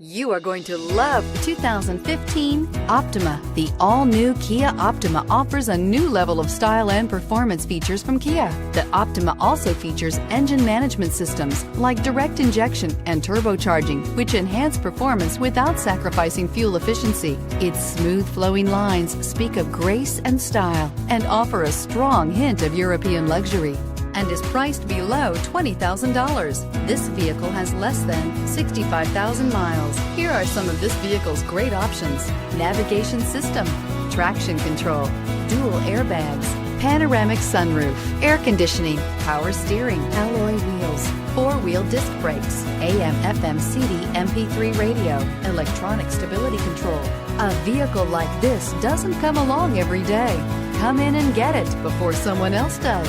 You are going to love the 2015 Optima. The all-new Kia Optima offers a new level of style and performance features from Kia. The Optima also features engine management systems like direct injection and turbocharging, which enhance performance without sacrificing fuel efficiency. Its smooth flowing lines speak of grace and style and offer a strong hint of European luxury, and is priced below $20,000. This vehicle has less than 65,000 miles. Here are some of this vehicle's great options: navigation system, traction control, dual airbags, panoramic sunroof, air conditioning, power steering, alloy wheels, four-wheel disc brakes, AM/FM CD MP3 radio, electronic stability control. A vehicle like this doesn't come along every day. Come in and get it before someone else does.